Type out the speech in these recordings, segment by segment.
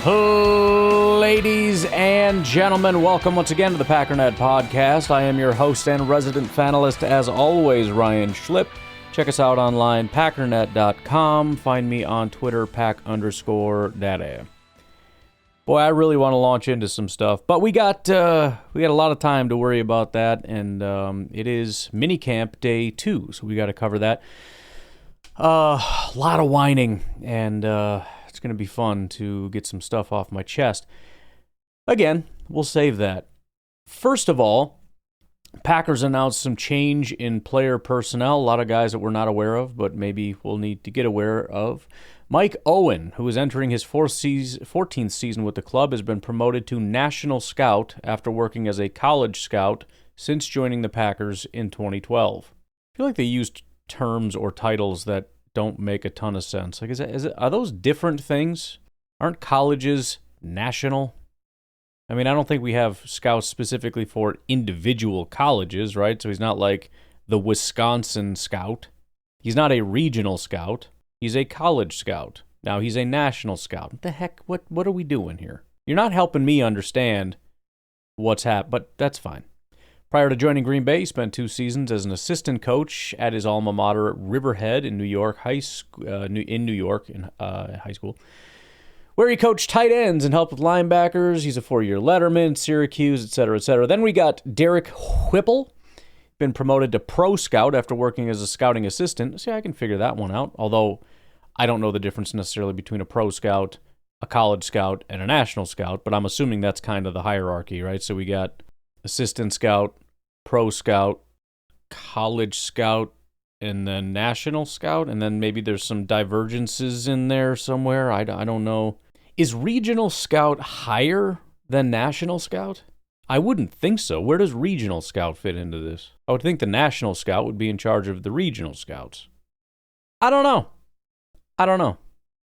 Ladies and gentlemen, welcome once again to the Packernet Podcast. I am your host and resident fanalist, as always, Ryan Schlipp. Check us out online, packernet.com. Find me on Twitter, pack_daddy. Boy, I really want to launch into some stuff, but we got a lot of time to worry about that, and it is minicamp day 2, so we got to cover that. A lot of whining, and it's going to be fun to get some stuff off my chest. Again, we'll save that. First of all, Packers announced some change in player personnel. A lot of guys that we're not aware of, but maybe we'll need to get aware of. Mike Owen, who is entering his 14th season with the club, has been promoted to National Scout after working as a college scout since joining the Packers in 2012. I feel like they used terms or titles that don't make a ton of sense. Like, are those different things? Aren't colleges national? I mean, I don't think we have scouts specifically for individual colleges, right? So he's not like the Wisconsin scout. He's not a regional scout. He's a college scout. Now he's a national scout. What the heck? What are we doing here? You're not helping me understand what's happened, but that's fine. Prior to joining Green Bay, he spent 2 seasons as an assistant coach at his alma mater at Riverhead in New York High School, high school, where he coached tight ends and helped with linebackers. He's a 4-year letterman, Syracuse, etc., etc. Then we got Derek Whipple, been promoted to pro scout after working as a scouting assistant. See, I can figure that one out, although I don't know the difference necessarily between a pro scout, a college scout, and a national scout, but I'm assuming that's kind of the hierarchy, right? So we got assistant scout, pro scout, college scout, and then national scout, and then maybe there's some divergences in there somewhere. I don't know. Is regional scout higher than national scout? I wouldn't think so. Where does regional scout fit into this? I would think the national scout would be in charge of the regional scouts. I don't know.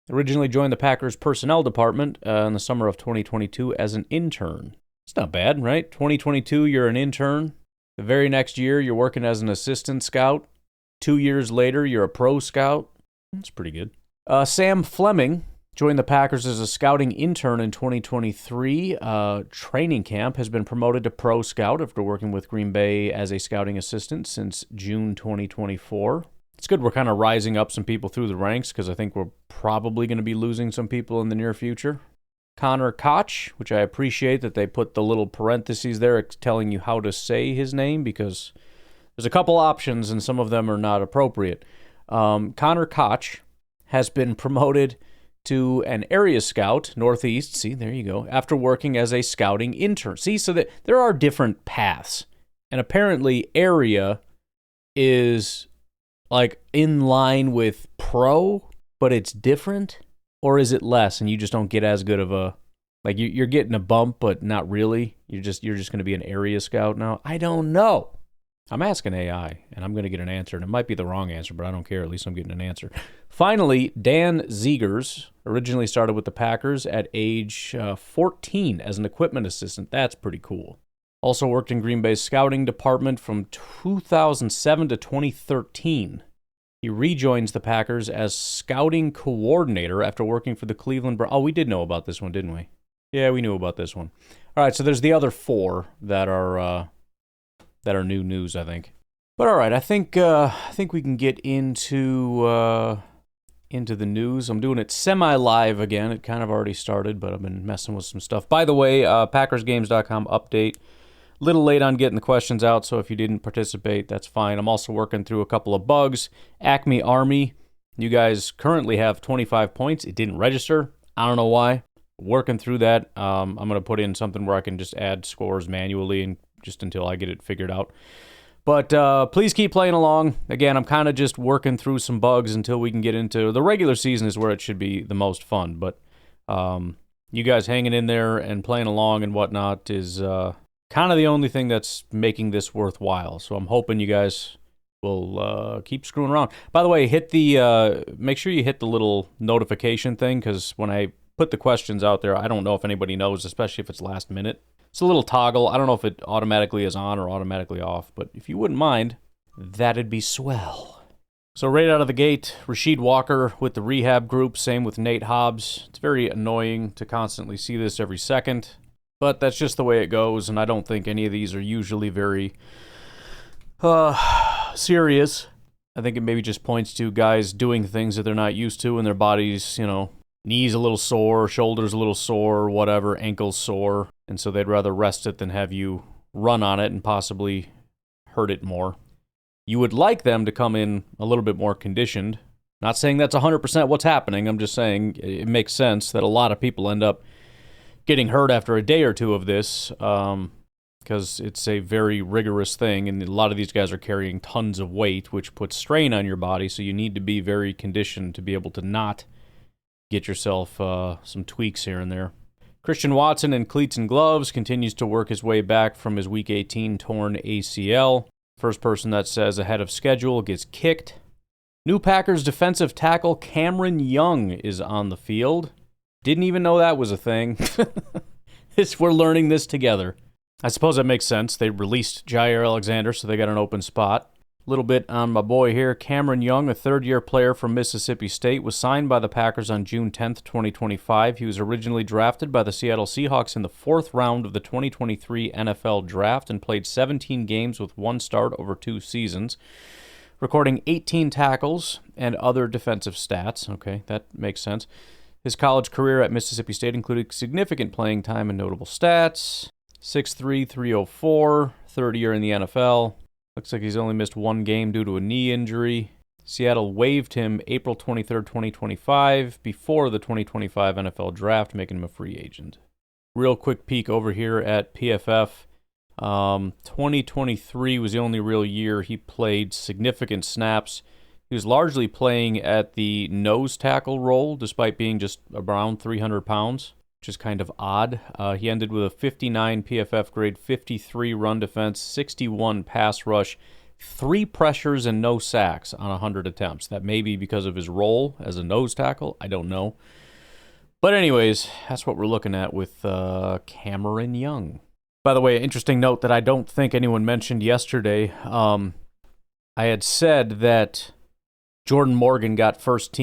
Originally joined the Packers personnel department in the summer of 2022 as an intern. It's not bad, right? 2022, you're an intern. The very next year, you're working as an assistant scout. 2 years later, you're a pro scout. That's pretty good. Sam Fleming joined the Packers as a scouting intern in 2023. Training camp has been promoted to pro scout after working with Green Bay as a scouting assistant since June 2024. It's good we're kind of rising up some people through the ranks because I think we're probably going to be losing some people in the near future. Connor Koch, which I appreciate that they put the little parentheses there telling you how to say his name because there's a couple options and some of them are not appropriate. Connor Koch has been promoted to an area scout, Northeast, see, there you go, after working as a scouting intern. See, so that there are different paths. And apparently area is like in line with pro, but it's different. Or is it less and you just don't get as good of a, like you're getting a bump, but not really? You're just going to be an area scout now? I don't know. I'm asking AI, and I'm going to get an answer, and it might be the wrong answer, but I don't care. At least I'm getting an answer. Finally, Dan Zegers originally started with the Packers at age 14 as an equipment assistant. That's pretty cool. Also worked in Green Bay's scouting department from 2007 to 2013. He rejoins the Packers as scouting coordinator after working for the Cleveland Browns. Oh, we did know about this one, didn't we? Yeah, we knew about this one. All right, so there's the other 4 that are new news, I think. But all right, I think we can get into the news. I'm doing it semi-live again. It kind of already started, but I've been messing with some stuff. By the way, PackersGames.com update. Little late on getting the questions out, so if you didn't participate, that's fine. I'm also working through a couple of bugs. Acme Army, you guys currently have 25 points. It didn't register. I don't know why. Working through that. I'm going to put in something where I can just add scores manually and just until I get it figured out. But please keep playing along. Again, I'm kind of just working through some bugs until we can get into the regular season is where it should be the most fun. But you guys hanging in there and playing along and whatnot is kind of the only thing that's making this worthwhile. So I'm hoping you guys will keep screwing around. By the way, make sure you hit the little notification thing, because when I put the questions out there, I don't know if anybody knows, especially if it's last minute. It's a little toggle. I don't know if it automatically is on or automatically off, but if you wouldn't mind, that'd be swell. So right out of the gate, Rasheed Walker with the rehab group, same with Nate Hobbs. It's very annoying to constantly see this every second, but that's just the way it goes, and I don't think any of these are usually very serious. I think it maybe just points to guys doing things that they're not used to, and their bodies, knees a little sore, shoulders a little sore, whatever, ankles sore, and so they'd rather rest it than have you run on it and possibly hurt it more. You would like them to come in a little bit more conditioned. Not saying that's 100% what's happening. I'm just saying it makes sense that a lot of people end up getting hurt after a day or two of this because it's a very rigorous thing, and a lot of these guys are carrying tons of weight, which puts strain on your body, so you need to be very conditioned to be able to not get yourself some tweaks here and there. Christian Watson in cleats and gloves continues to work his way back from his Week 18 torn ACL. First person that says ahead of schedule gets kicked. New Packers defensive tackle Cameron Young is on the field. Didn't even know that was a thing. We're learning this together. I suppose that makes sense. They released Jair Alexander, so they got an open spot. A little bit on my boy here. Cameron Young, a third-year player from Mississippi State, was signed by the Packers on June 10th, 2025. He was originally drafted by the Seattle Seahawks in the 4th round of the 2023 NFL Draft and played 17 games with 1 start over 2 seasons, recording 18 tackles and other defensive stats. Okay, that makes sense. His college career at Mississippi State included significant playing time and notable stats. 6'3", 304, third year in the NFL. Looks like he's only missed 1 game due to a knee injury. Seattle waived him April 23rd, 2025, before the 2025 NFL Draft, making him a free agent. Real quick peek over here at PFF. 2023 was the only real year he played significant snaps. He was largely playing at the nose tackle role, despite being just around 300 pounds. Which is kind of odd. He ended with a 59 PFF grade, 53 run defense, 61 pass rush, 3 pressures, and no sacks on 100 attempts. That may be because of his role as a nose tackle. I don't know. But anyways, that's what we're looking at with Cameron Young. By the way, interesting note that I don't think anyone mentioned yesterday. I had said that Jordan Morgan got first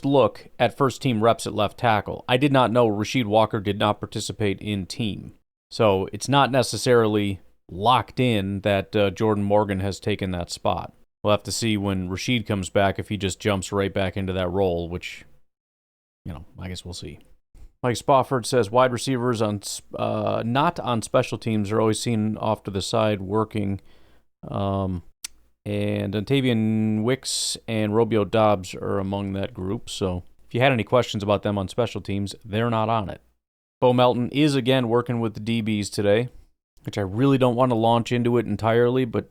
look at first team reps at left tackle. I did not know Rasheed Walker did not participate in team. So it's not necessarily locked in that Jordan Morgan has taken that spot. We'll have to see when Rasheed comes back if he just jumps right back into that role, which, I guess we'll see. Mike Spofford says wide receivers not on special teams are always seen off to the side working. And Dontavian Wicks and Romeo Doubs are among that group. So if you had any questions about them on special teams, they're not on it. Bo Melton is again working with the DBs today, which I really don't want to launch into it entirely, but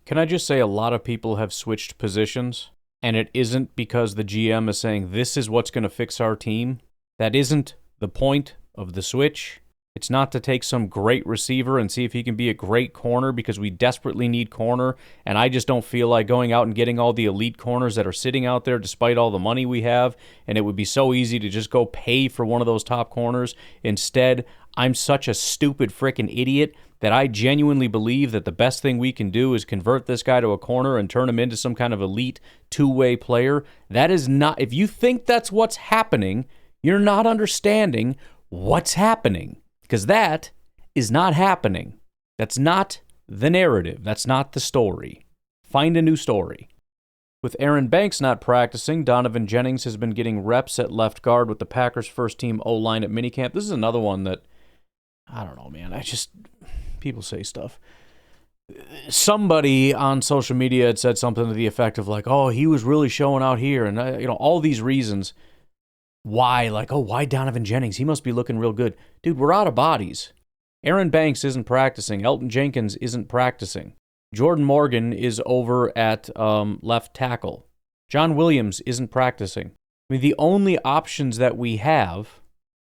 can I just say a lot of people have switched positions, and it isn't because the GM is saying this is what's going to fix our team. That isn't the point of the switch. It's not to take some great receiver and see if he can be a great corner because we desperately need corner, and I just don't feel like going out and getting all the elite corners that are sitting out there despite all the money we have, and it would be so easy to just go pay for one of those top corners. Instead, I'm such a stupid frickin' idiot that I genuinely believe that the best thing we can do is convert this guy to a corner and turn him into some kind of elite two-way player. That is not, if you think that's what's happening, you're not understanding what's happening. Because that is not happening. That's not the narrative. That's not the story. Find a new story. With Aaron Banks not practicing, Donovan Jennings has been getting reps at left guard with the Packers' first-team O-line at minicamp. This is another one that, I don't know, man. People say stuff. Somebody on social media had said something to the effect of like, oh, he was really showing out here. And, all these reasons. Why? Why Donovan Jennings? He must be looking real good. Dude, we're out of bodies. Aaron Banks isn't practicing. Elton Jenkins isn't practicing. Jordan Morgan is over at left tackle. John Williams isn't practicing. I mean, the only options that we have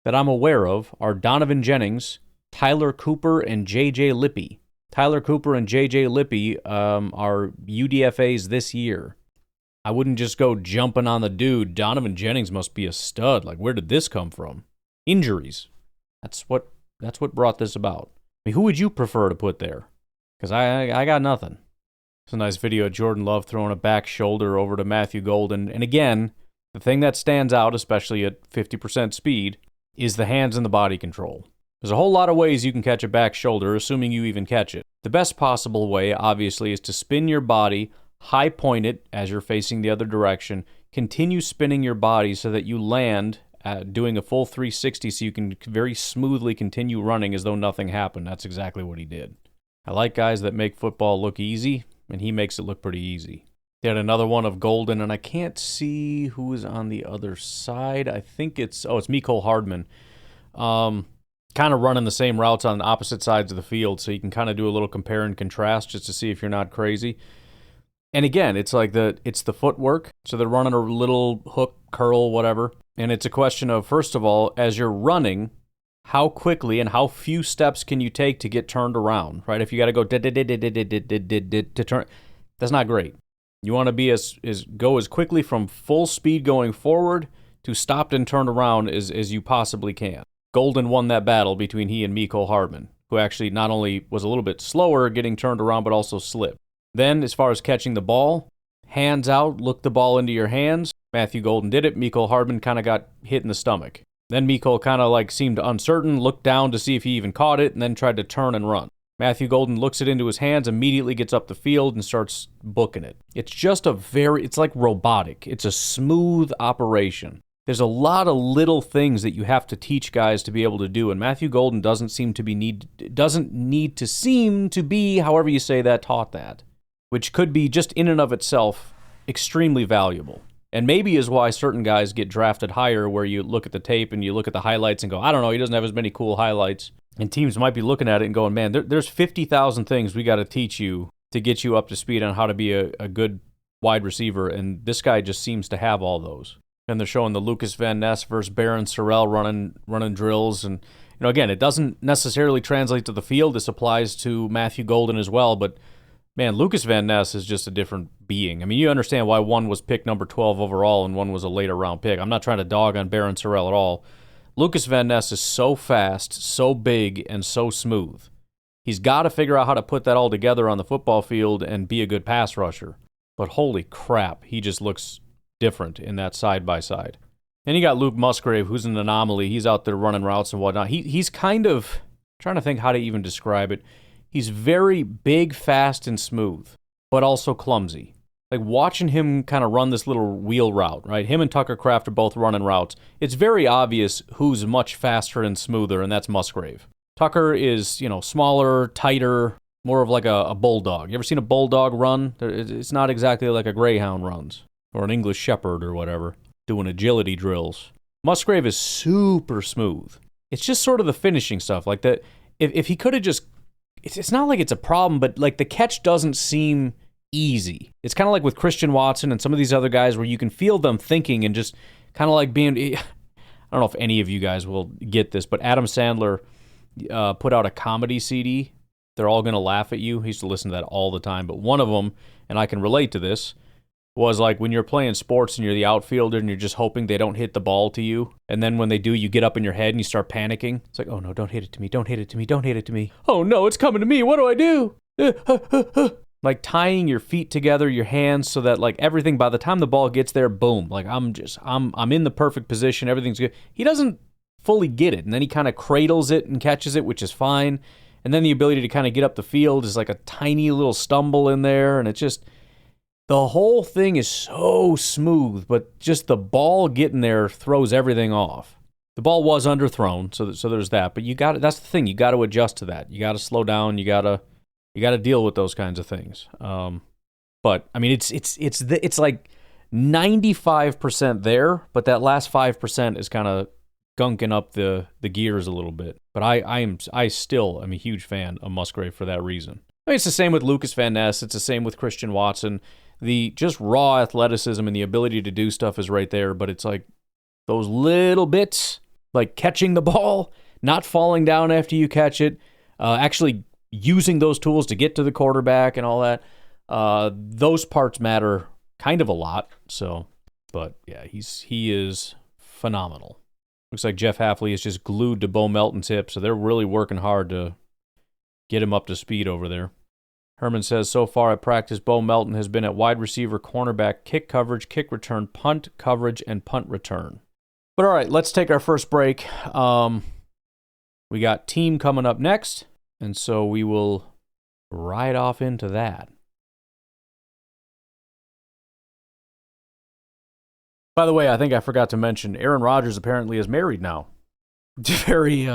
that I'm aware of are Donovan Jennings, Tyler Cooper, and J.J. Lippy. Tyler Cooper and J.J. Lippy are UDFAs this year. I wouldn't just go jumping on the dude. Donovan Jennings must be a stud. Where did this come from? Injuries. That's what brought this about. I mean, who would you prefer to put there? Because I got nothing. It's a nice video of Jordan Love throwing a back shoulder over to Matthew Golden. And again, the thing that stands out, especially at 50% speed, is the hands and the body control. There's a whole lot of ways you can catch a back shoulder, assuming you even catch it. The best possible way, obviously, is to spin your body, high point it as you're facing the other direction, continue spinning your body so that you land doing a full 360 so you can very smoothly continue running as though nothing happened. That's exactly what he did. I like guys that make football look easy, and he makes it look pretty easy. They had another one of Golden, and I can't see who is on the other side. I think it's Mecole Hardman. Kind of running the same routes on opposite sides of the field, so you can kind of do a little compare and contrast just to see if you're not crazy. And again, it's the footwork, so they're running a little hook, curl, whatever. And it's a question of, first of all, as you're running, how quickly and how few steps can you take to get turned around, right? If you got to go to turn, that's not great. You want to be go as quickly from full speed going forward to stopped and turned around as you possibly can. Golden won that battle between he and Mecole Hardman, who actually not only was a little bit slower getting turned around, but also slipped. Then, as far as catching the ball, hands out, look the ball into your hands. Matthew Golden did it. Mecole Hardman kind of got hit in the stomach. Then Mecole kind of seemed uncertain, looked down to see if he even caught it, and then tried to turn and run. Matthew Golden looks it into his hands, immediately gets up the field and starts booking it. It's just it's like robotic. It's a smooth operation. There's a lot of little things that you have to teach guys to be able to do, and Matthew Golden doesn't need to seem to be, however you say that, taught that, which could be just in and of itself extremely valuable. And maybe is why certain guys get drafted higher, where you look at the tape and you look at the highlights and go, I don't know, he doesn't have as many cool highlights. And teams might be looking at it and going, man, there's 50,000 things we got to teach you to get you up to speed on how to be a good wide receiver, and this guy just seems to have all those. And they're showing the Lucas Van Ness versus Barron Sorrell running drills. And, again, it doesn't necessarily translate to the field. This applies to Matthew Golden as well. But, man, Lucas Van Ness is just a different being. I mean, you understand why one was picked number 12 overall and one was a later round pick. I'm not trying to dog on Barron Sorrell at all. Lucas Van Ness is so fast, so big, and so smooth. He's got to figure out how to put that all together on the football field and be a good pass rusher. But holy crap, he just looks different in that side-by-side. Then you got Luke Musgrave, who's an anomaly. He's out there running routes and whatnot. He's kind of, trying to think how to even describe it. He's very big, fast, and smooth, but also clumsy. Like watching him kind of run this little wheel route, right? Him and Tucker Kraft are both running routes. It's very obvious who's much faster and smoother, and that's Musgrave. Tucker is, smaller, tighter, more of like a bulldog. You ever seen a bulldog run? It's not exactly like a greyhound runs, or an English shepherd or whatever, doing agility drills. Musgrave is super smooth. It's just sort of the finishing stuff. Like that, if he could have just, it's not like it's a problem, but like the catch doesn't seem easy. It's kind of like with Christian Watson and some of these other guys where you can feel them thinking and just kind of like being, I don't know if any of you guys will get this, but Adam Sandler put out a comedy CD. They're all going to laugh at you. He used to listen to that all the time. But one of them, and I can relate to this, was like when you're playing sports and you're the outfielder and you're just hoping they don't hit the ball to you. And then when they do, you get up in your head and you start panicking. It's like, oh no, don't hit it to me. Don't hit it to me. Don't hit it to me. Oh no, it's coming to me. What do I do? Like tying your feet together, your hands, so that like everything, by the time the ball gets there, boom. Like I'm in the perfect position. Everything's good. He doesn't fully get it. And then he kind of cradles it and catches it, which is fine. And then the ability to kind of get up the field is like a tiny little stumble in there. And it's just, the whole thing is so smooth, but just the ball getting there throws everything off. The ball was underthrown, so there's that. But that's the thing. You got to adjust to that. You got to slow down. You got to deal with those kinds of things. But I mean, it's like 95% there, but that last 5% is kind of gunking up the gears a little bit. But I still am a huge fan of Musgrave for that reason. I mean, it's the same with Lucas Van Ness. It's the same with Christian Watson. The just raw athleticism and the ability to do stuff is right there, but it's like those little bits, like catching the ball, not falling down after you catch it, actually using those tools to get to the quarterback and all that. Those parts matter kind of a lot. So, but yeah, he is phenomenal. Looks like Jeff Hafley is just glued to Bo Melton's hip, so they're really working hard to get him up to speed over there. Herman says, so far at practice, Bo Melton has been at wide receiver, cornerback, kick coverage, kick return, punt coverage, and punt return. But all right, let's take our first break. We got team coming up next, and so we will ride off into that. By the way, I think I forgot to mention, Aaron Rodgers apparently is married now. Very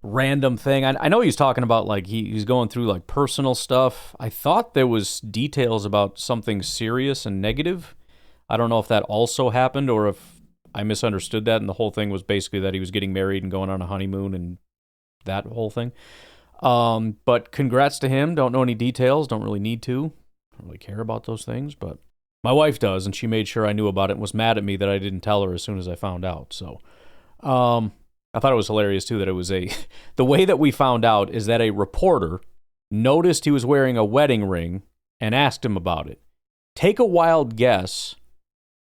random thing. I know he's talking about, like, he's going through, like, personal stuff. I thought there was details about something serious and negative. I don't know if that also happened or if I misunderstood that, and the whole thing was basically that he was getting married and going on a honeymoon and that whole thing. But congrats to him. Don't know any details. Don't really need to. Don't really care about those things, but my wife does, and she made sure I knew about it and was mad at me that I didn't tell her as soon as I found out. So, I thought it was hilarious, too, that it was the way that we found out is that a reporter noticed he was wearing a wedding ring and asked him about it. Take a wild guess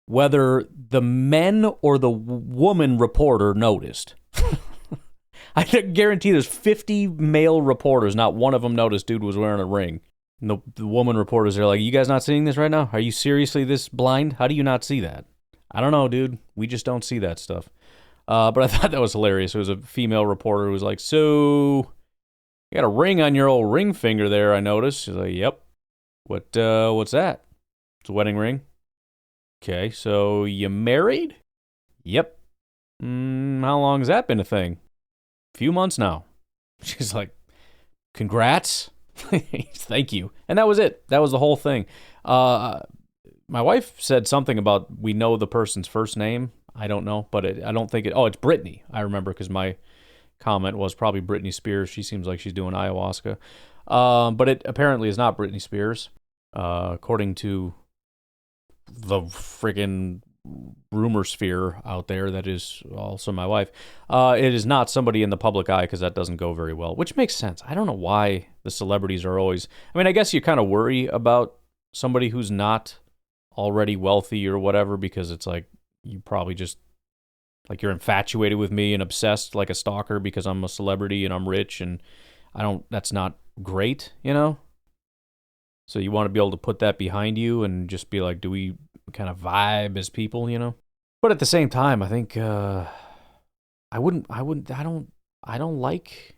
whether the men or the woman reporter noticed. I guarantee there's 50 male reporters, not one of them noticed dude was wearing a ring. And the woman reporters are like, you guys not seeing this right now? Are you seriously this blind? How do you not see that? I don't know, dude. We just don't see that stuff. But I thought that was hilarious. It was a female reporter who was like, so, you got a ring on your old ring finger there, I noticed. She's like, yep. What's that? It's a wedding ring. Okay, so you married? Yep. How long has that been a thing? A few months now. She's like, congrats. Thank you. And that was it. That was the whole thing. My wife said something about we know the person's first name. I don't know, but I don't think it... Oh, it's Britney. I remember because my comment was probably Britney Spears. She seems like she's doing ayahuasca. But it apparently is not Britney Spears, according to the friggin' rumor sphere out there that is also my wife. It is not somebody in the public eye because that doesn't go very well, which makes sense. I don't know why the celebrities are always... I mean, I guess you kind of worry about somebody who's not already wealthy or whatever because it's like, you probably just, like, you're infatuated with me and obsessed like a stalker because I'm a celebrity and I'm rich and that's not great, you know? So you want to be able to put that behind you and just be like, do we kind of vibe as people, you know? But at the same time, I think, I don't like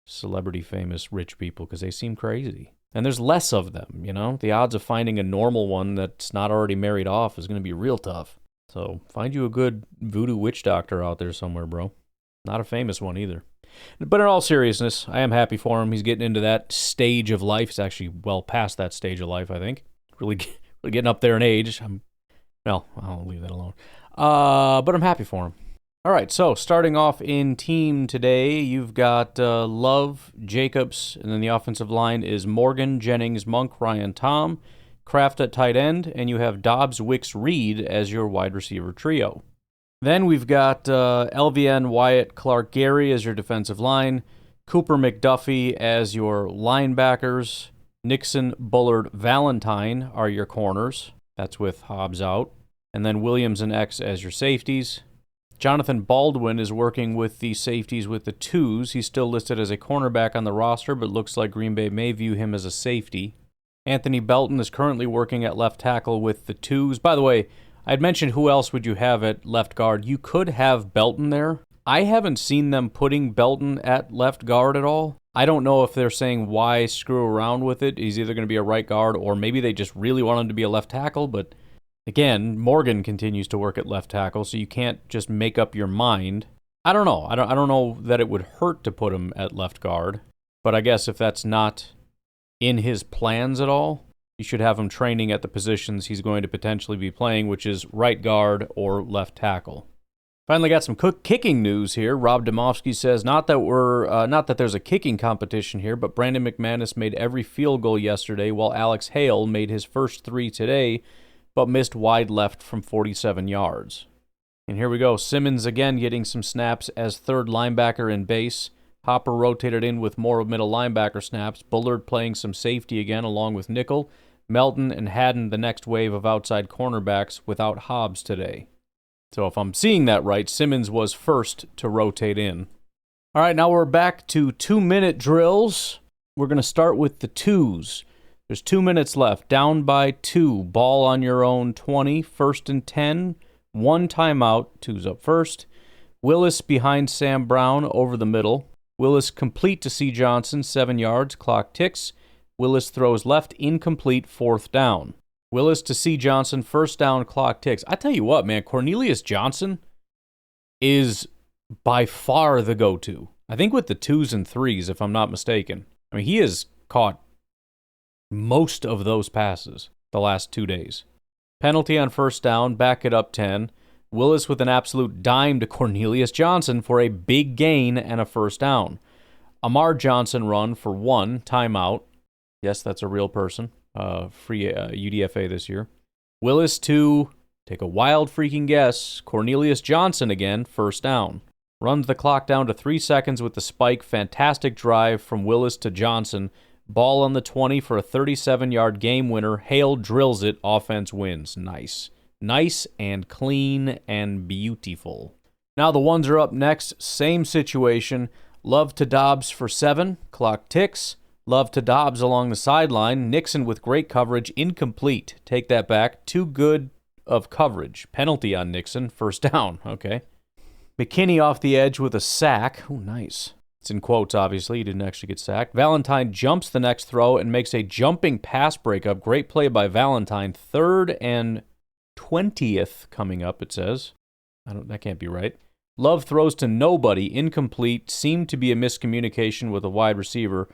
celebrity, famous, rich people because they seem crazy. And there's less of them, you know? The odds of finding a normal one that's not already married off is going to be real tough. So find you a good voodoo witch doctor out there somewhere, bro. Not a famous one either. But in all seriousness, I am happy for him. He's getting into that stage of life. He's actually well past that stage of life, I think. Really getting up there in age. I'll leave that alone. But I'm happy for him. All right, so starting off in team today, you've got Love, Jacobs, and then the offensive line is Morgan, Jennings, Monk, Ryan, Tom, Kraft at tight end, and you have Dobbs, Wicks, Reed as your wide receiver trio. Then we've got LVN, Wyatt, Clark, Gary as your defensive line, Cooper, McDuffie as your linebackers, Nixon, Bullard, Valentine are your corners. That's with Hobbs out. And then Williams and X as your safeties. Jonathan Baldwin is working with the safeties with the twos. He's still listed as a cornerback on the roster, but looks like Green Bay may view him as a safety. Anthony Belton is currently working at left tackle with the twos. By the way, I'd mentioned who else would you have at left guard. You could have Belton there. I haven't seen them putting Belton at left guard at all. I don't know if they're saying why screw around with it. He's either going to be a right guard or maybe they just really want him to be a left tackle. But again, Morgan continues to work at left tackle, so you can't just make up your mind. I don't know. I don't know that it would hurt to put him at left guard. But I guess if that's not in his plans at all, you should have him training at the positions he's going to potentially be playing, which is right guard or left tackle. Finally got some kicking news here. Rob Domofsky says, not that there's a kicking competition here, but Brandon McManus made every field goal yesterday while Alex Hale made his first 3 today, but missed wide left from 47 yards. And here we go. Simmons again getting some snaps as third linebacker in base. Hopper rotated in with more middle linebacker snaps. Bullard playing some safety again along with nickel. Melton and Haddon the next wave of outside cornerbacks without Hobbs today. So if I'm seeing that right, Simmons was first to rotate in. All right, now we're back to 2-minute drills. We're going to start with the twos. There's 2 minutes left. Down by 2. Ball on your own 20. 1st and 10. 1 timeout. 2's up first. Willis behind Sam Brown over the middle. Willis complete to C. Johnson, 7 yards. Clock ticks. Willis throws left, incomplete, 4th down. Willis to C. Johnson, 1st down, clock ticks. I tell you what, man, Cornelius Johnson is by far the go-to. I think with the 2s and 3s, if I'm not mistaken. I mean, he has caught most of those passes the last 2 days. Penalty on 1st down, back it up 10. Willis with an absolute dime to Cornelius Johnson for a big gain and a 1st down. Amar Johnson run for 1, timeout. Yes, that's a real person. Free UDFA this year. Willis to, take a wild freaking guess, Cornelius Johnson again, 1st down. Runs the clock down to 3 seconds with the spike. Fantastic drive from Willis to Johnson. Ball on the 20 for a 37-yard game winner. Hale drills it. Offense wins. Nice. Nice and clean and beautiful. Now the ones are up next. Same situation. Love to Dobbs for 7. Clock ticks. Love to Dobbs along the sideline. Nixon with great coverage. Incomplete. Take that back. Too good of coverage. Penalty on Nixon. 1st down. Okay. McKinney off the edge with a sack. Oh, nice. It's in quotes, obviously. He didn't actually get sacked. Valentine jumps the next throw and makes a jumping pass breakup. Great play by Valentine. 3rd and 20th coming up, it says. That can't be right. Love throws to nobody. Incomplete. Seemed to be a miscommunication with a wide receiver.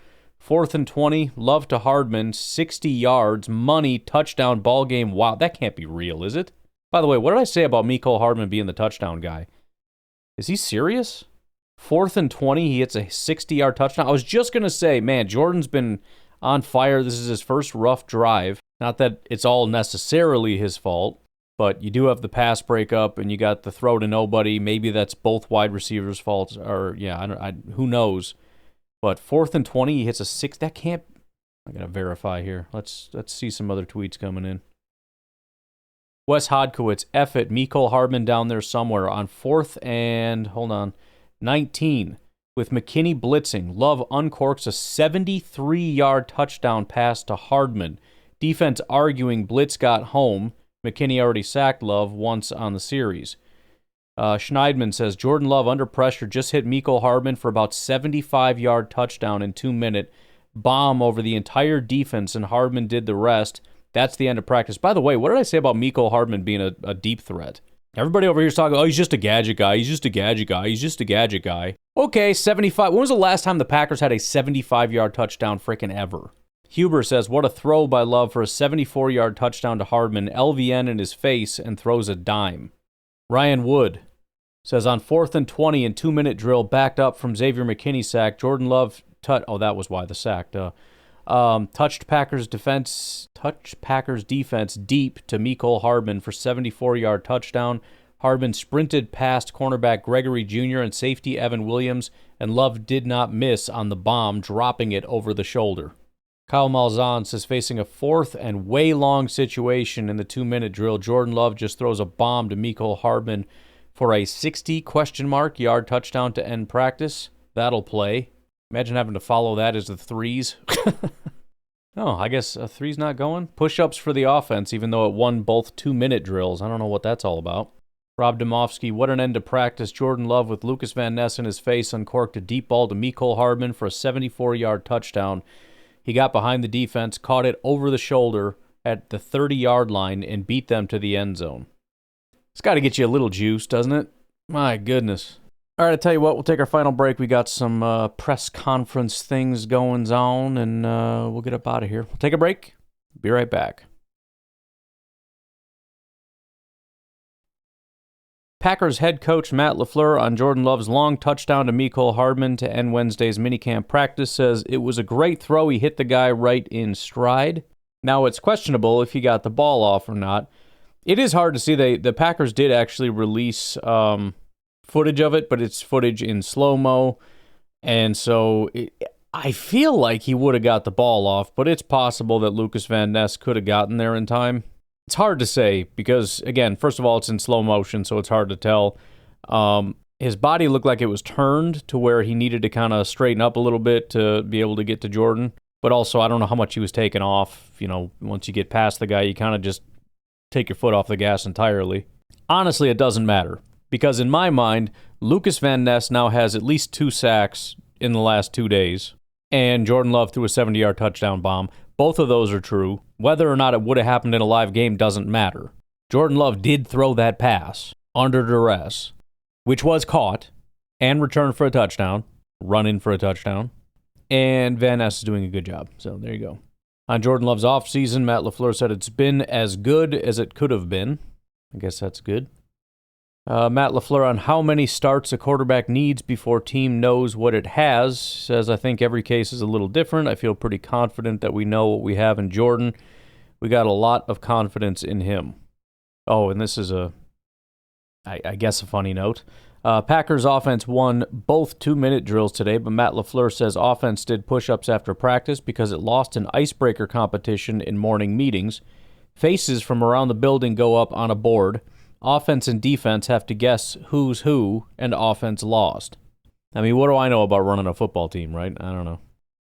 4th and 20. Love to Hardman. 60 yards. Money. Touchdown. Ball game. Wow, that can't be real, is it? By the way, what did I say about Mecole Hardman being the touchdown guy? Is he serious? 4th and 20, he hits a 60-yard touchdown. I was just going to say, man, Jordan's been on fire. This is his first rough drive. Not that it's all necessarily his fault, but you do have the pass breakup, and you got the throw to nobody. Maybe that's both wide receivers' faults, or, yeah, who knows. But 4th and 20, he hits a 6. That can't... I got to verify here. Let's see some other tweets coming in. Wes Hodkowitz, F it, Mecole Hardman down there somewhere on 4th and, 19. With McKinney blitzing, Love uncorks a 73-yard touchdown pass to Hardman. Defense arguing blitz got home. McKinney already sacked Love once on the series. Schneidman says, Jordan Love under pressure just hit Mecole Hardman for about 75-yard touchdown in 2 minute. Bomb over the entire defense, and Hardman did the rest. That's the end of practice. By the way, what did I say about Mecole Hardman being a deep threat? Everybody over here is talking, he's just a gadget guy. He's just a gadget guy. He's just a gadget guy. Okay, 75. When was the last time the Packers had a 75-yard touchdown frickin' ever? Huber says, what a throw by Love for a 74-yard touchdown to Hardman. LVN in his face and throws a dime. Ryan Wood says, on 4th and 20 and 2 minute drill, backed up from Xavier McKinney's sack. Jordan Love, that was why the sack, touched Packers defense deep to Mecole Hardman for 74-yard touchdown. Hardman sprinted past cornerback Gregory Jr. and safety Evan Williams, and Love did not miss on the bomb, dropping it over the shoulder. Kyle Malzahn says, facing a 4th and way long situation in the 2 minute drill, Jordan Love just throws a bomb to Mecole Hardman for a 60-yard touchdown to end practice. That'll play. Imagine having to follow that as the 3s. Oh, I guess a 3's not going. Push-ups for the offense, even though it won both 2 minute drills. I don't know what that's all about. Rob Domofsky, what an end to practice. Jordan Love with Lucas Van Ness in his face uncorked a deep ball to Mecole Hardman for a 74-yard touchdown. He got behind the defense, caught it over the shoulder at the 30-yard line, and beat them to the end zone. It's got to get you a little juice, doesn't it? My goodness. All right, I tell you what, we'll take our final break. We got some press conference things going on, and we'll get up out of here. We'll take a break. Be right back. Packers head coach Matt LaFleur on Jordan Love's long touchdown to Mecole Hardman to end Wednesday's minicamp practice says it was a great throw. He hit the guy right in stride. Now, it's questionable if he got the ball off or not. It is hard to see. The Packers did actually release footage of it, but it's footage in slow-mo. And so I feel like he would have got the ball off, but it's possible that Lucas Van Ness could have gotten there in time. It's hard to say because, again, first of all, it's in slow motion, so it's hard to tell. His body looked like it was turned to where he needed to kind of straighten up a little bit to be able to get to Jordan. But also, I don't know how much he was taken off. Once you get past the guy, you kind of just take your foot off the gas entirely. Honestly, it doesn't matter. Because in my mind, Lucas Van Ness now has at least 2 sacks in the last 2 days. And Jordan Love threw a 70-yard touchdown bomb. Both of those are true. Whether or not it would have happened in a live game doesn't matter. Jordan Love did throw that pass under duress, which was caught and returned for a touchdown, run in for a touchdown. And Van Ness is doing a good job. So there you go. On Jordan Love's offseason, Matt LaFleur said it's been as good as it could have been. I guess that's good. Matt LaFleur on how many starts a quarterback needs before team knows what it has says, I think every case is a little different. I feel pretty confident that we know what we have in Jordan. We got a lot of confidence in him. Oh, and this is I guess a funny note. Packers offense won both 2-minute drills today, but Matt LaFleur says offense did push-ups after practice because it lost an icebreaker competition in morning meetings. Faces from around the building go up on a board. Offense and defense have to guess who's who, and offense lost. I mean, what do I know about running a football team, right? I don't know.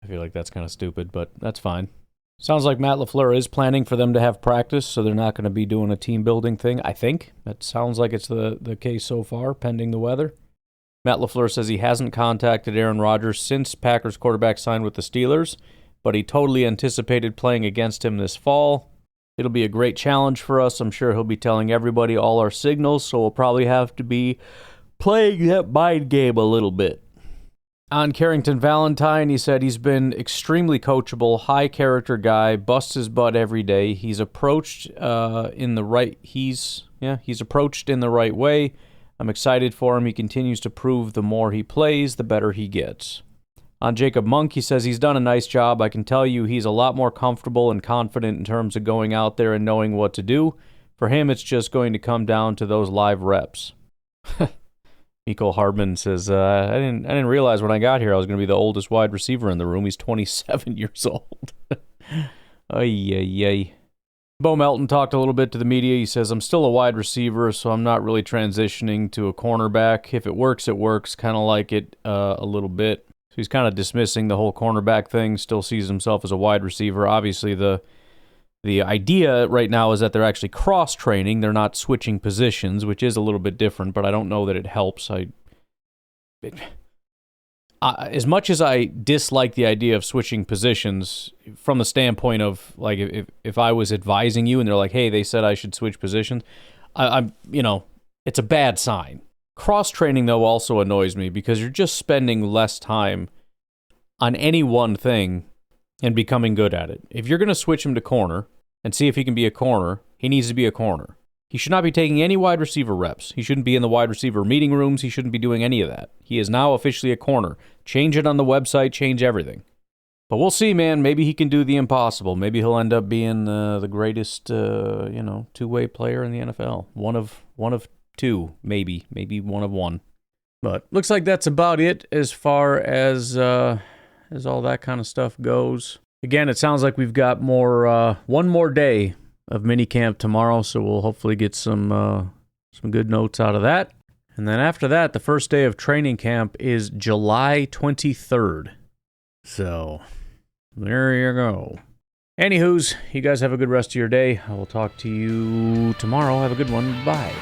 I feel like that's kind of stupid, but that's fine. Sounds like Matt LaFleur is planning for them to have practice, so they're not going to be doing a team-building thing, I think. That sounds like it's the case so far, pending the weather. Matt LaFleur says he hasn't contacted Aaron Rodgers since Packers quarterback signed with the Steelers, but he totally anticipated playing against him this fall. It'll be a great challenge for us. I'm sure he'll be telling everybody all our signals, so we'll probably have to be playing that mind game a little bit. On Carrington Valentine, he said he's been extremely coachable, high-character guy, busts his butt every day. He's approached in the right way. I'm excited for him. He continues to prove the more he plays, the better he gets. On Jacob Monk, he says he's done a nice job. I can tell you he's a lot more comfortable and confident in terms of going out there and knowing what to do. For him, it's just going to come down to those live reps. Mecole Hardman says, I didn't realize when I got here I was going to be the oldest wide receiver in the room. He's 27 years old. Ay. Bo Melton talked a little bit to the media. He says, I'm still a wide receiver, so I'm not really transitioning to a cornerback. If it works, it works. Kind of like it a little bit. So he's kind of dismissing the whole cornerback thing, still sees himself as a wide receiver. Obviously, the idea right now is that they're actually cross-training. They're not switching positions, which is a little bit different, but I don't know that it helps. As much as I dislike the idea of switching positions from the standpoint of, like, if I was advising you and they're like, hey, they said I should switch positions, it's a bad sign. Cross-training, though, also annoys me because you're just spending less time on any one thing and becoming good at it. If you're going to switch him to corner and see if he can be a corner, he needs to be a corner. He should not be taking any wide receiver reps. He shouldn't be in the wide receiver meeting rooms. He shouldn't be doing any of that. He is now officially a corner. Change it on the website. Change everything. But we'll see, man. Maybe he can do the impossible. Maybe he'll end up being the greatest, two-way player in the NFL. One of two, maybe one of one. But looks like that's about it as far as all that kind of stuff goes. Again, it sounds like we've got one more day of minicamp tomorrow, so we'll hopefully get some good notes out of that. And then after that, the first day of training camp is July 23rd. So there you go. Anywho's, you guys have a good rest of your day. I will talk to you tomorrow. Have a good one. Bye.